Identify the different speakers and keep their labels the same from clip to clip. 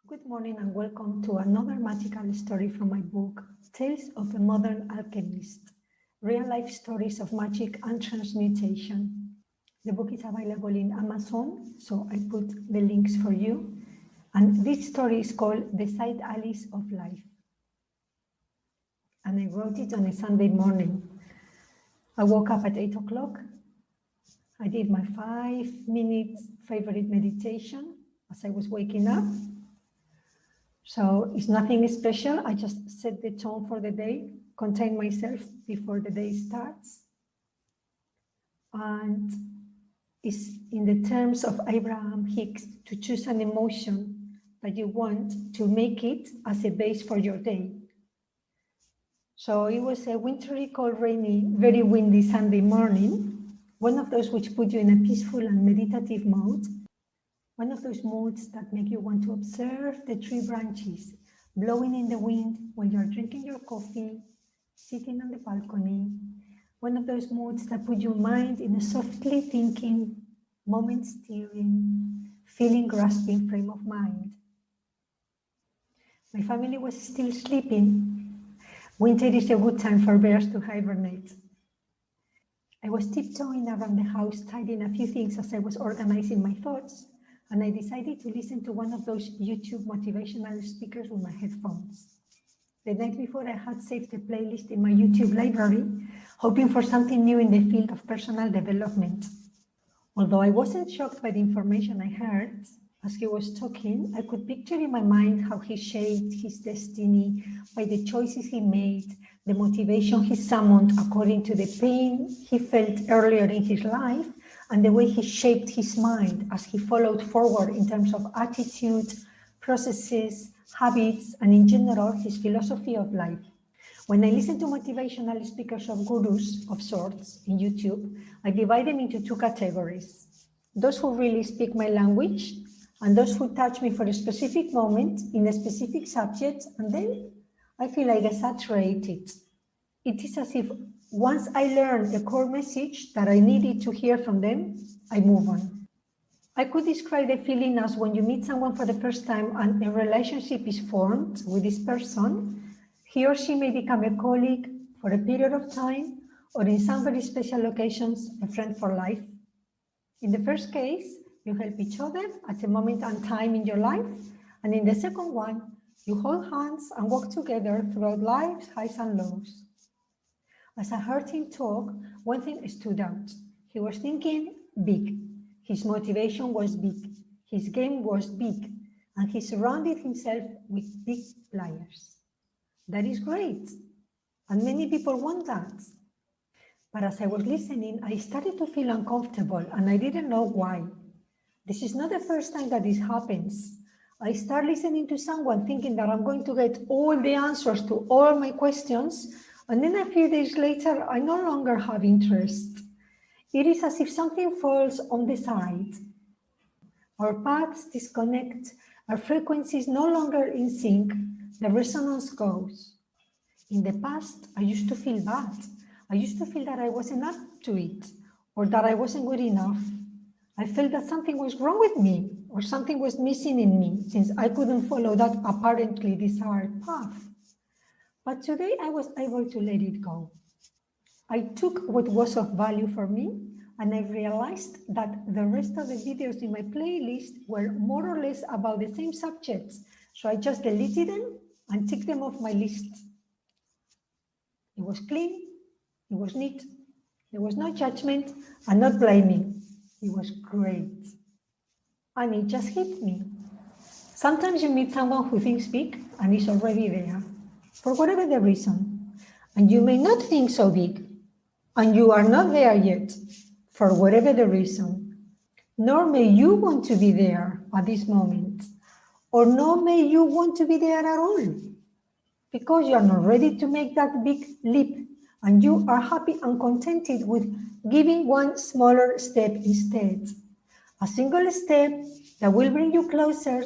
Speaker 1: Good morning and welcome to another magical story from my book, Tales of a Modern Alchemist, Real-Life Stories of Magic and Transmutation. The book is available in Amazon, so I put the links for you. And this story is called The Side Alleys of Life. And I wrote it on a Sunday morning. I woke up at 8 o'clock. I did my 5-minute favorite meditation as I was waking up. So it's nothing special. I just set the tone for the day, contain myself before the day starts. And it's in the terms of Abraham Hicks to choose an emotion that you want to make it as a base for your day. So it was a wintry, cold, rainy, very windy Sunday morning, one of those which put you in a peaceful and meditative mode. One of those moods that make you want to observe the tree branches blowing in the wind while you're drinking your coffee, sitting on the balcony. One of those moods that put your mind in a softly thinking, moment-steering, feeling-grasping frame of mind. My family was still sleeping. Winter is a good time for bears to hibernate. I was tiptoeing around the house, tidying a few things as I was organizing my thoughts. And I decided to listen to one of those YouTube motivational speakers with my headphones. The night before, I had saved a playlist in my YouTube library, hoping for something new in the field of personal development. Although I wasn't shocked by the information I heard, as he was talking, I could picture in my mind how he shaped his destiny by the choices he made, the motivation he summoned according to the pain he felt earlier in his life, and the way he shaped his mind as he followed forward in terms of attitude, processes, habits, and in general, his philosophy of life. When I listen to motivational speakers of gurus of sorts in YouTube, I divide them into two categories. Those who really speak my language, and those who touch me for a specific moment in a specific subject, and then I feel I get saturated. It is as if once I learn a core message that I needed to hear from them, I move on. I could describe the feeling as when you meet someone for the first time and a relationship is formed with this person, he or she may become a colleague for a period of time, or in some very special occasions, a friend for life. In the first case, you help each other at a moment and time in your life, and in the second one, you hold hands and walk together throughout life's highs and lows. As I heard him talk, one thing stood out. He was thinking big. His motivation was big. His game was big. And he surrounded himself with big players. That is great. And many people want that. But as I was listening, I started to feel uncomfortable and I didn't know why. This is not the first time that this happens. I start listening to someone thinking that I'm going to get all the answers to all my questions, and then a few days later, I no longer have interest. It is as if something falls on the side. Our paths disconnect, our frequencies no longer in sync, the resonance goes. In the past, I used to feel bad. I used to feel that I wasn't up to it, or that I wasn't good enough. I felt that something was wrong with me, or something was missing in me, since I couldn't follow that apparently desired path. But today I was able to let it go. I took what was of value for me, and I realized that the rest of the videos in my playlist were more or less about the same subjects. So I just deleted them and ticked them off my list. It was clean, it was neat, there was no judgment and not blaming. It was great. And it just hit me. Sometimes you meet someone who thinks big and is already there, for whatever the reason. And you may not think so big, and you are not there yet, for whatever the reason. Nor may you want to be there at this moment, or nor may you want to be there at all, because you are not ready to make that big leap, and you are happy and contented with giving one smaller step instead. A single step that will bring you closer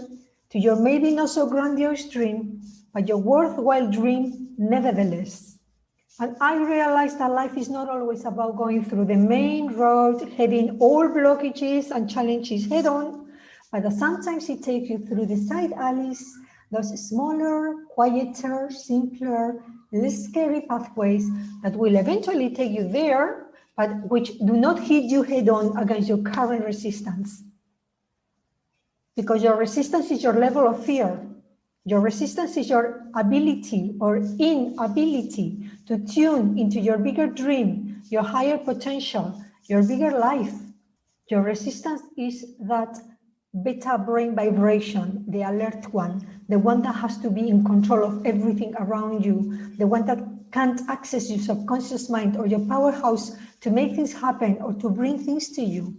Speaker 1: to your maybe not so grandiose dream, but your worthwhile dream nevertheless. And I realized that life is not always about going through the main road, heading all blockages and challenges head on, But sometimes it takes you through the side alleys, those smaller, quieter, simpler, less scary pathways that will eventually take you there, but which do not hit you head on against your current resistance. Because your resistance is your level of fear. Your resistance is your ability or inability to tune into your bigger dream, your higher potential, your bigger life. Your resistance is that beta brain vibration, the alert one, the one that has to be in control of everything around you, the one that can't access your subconscious mind or your powerhouse to make things happen or to bring things to you.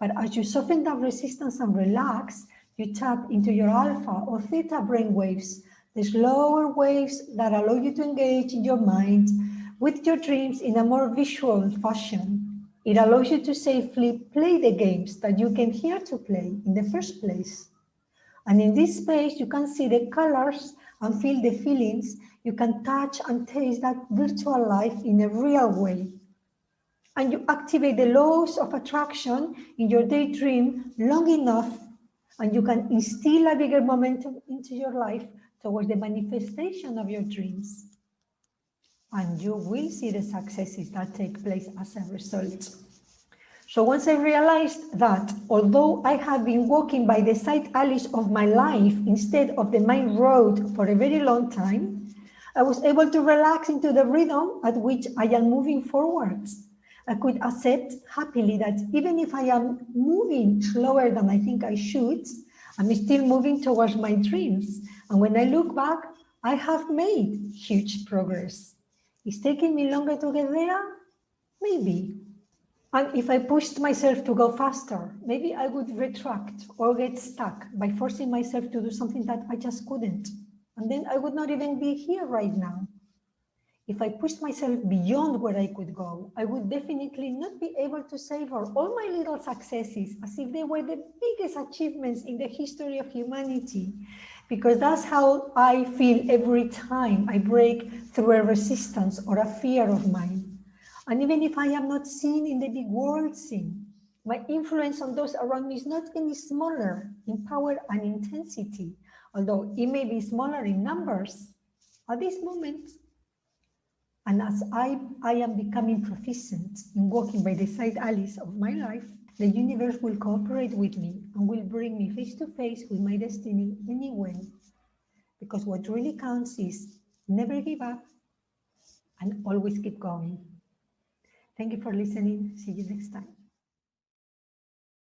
Speaker 1: But as you soften that resistance and relax, you tap into your alpha or theta brain waves, these lower waves that allow you to engage in your mind with your dreams in a more visual fashion. It allows you to safely play the games that you came here to play in the first place. And in this space, you can see the colors and feel the feelings. You can touch and taste that virtual life in a real way. And you activate the laws of attraction in your daydream long enough, and you can instill a bigger momentum into your life towards the manifestation of your dreams. And you will see the successes that take place as a result. So once I realized that, although I have been walking by the side alleys of my life instead of the main road for a very long time, I was able to relax into the rhythm at which I am moving forwards. I could accept happily that even if I am moving slower than I think I should, I'm still moving towards my dreams. And when I look back, I have made huge progress. It's taking me longer to get there? Maybe. And if I pushed myself to go faster, maybe I would retract or get stuck by forcing myself to do something that I just couldn't. And then I would not even be here right now. If I pushed myself beyond where I could go, I would definitely not be able to savor all my little successes as if they were the biggest achievements in the history of humanity, because that's how I feel every time I break through a resistance or a fear of mine. And even if I am not seen in the big world scene, my influence on those around me is not any smaller in power and intensity, although it may be smaller in numbers at this moment. And as I am becoming proficient in walking by the side alleys of my life, the universe will cooperate with me and will bring me face to face with my destiny anyway. Because what really counts is never give up and always keep going. Thank you for listening. See you next time.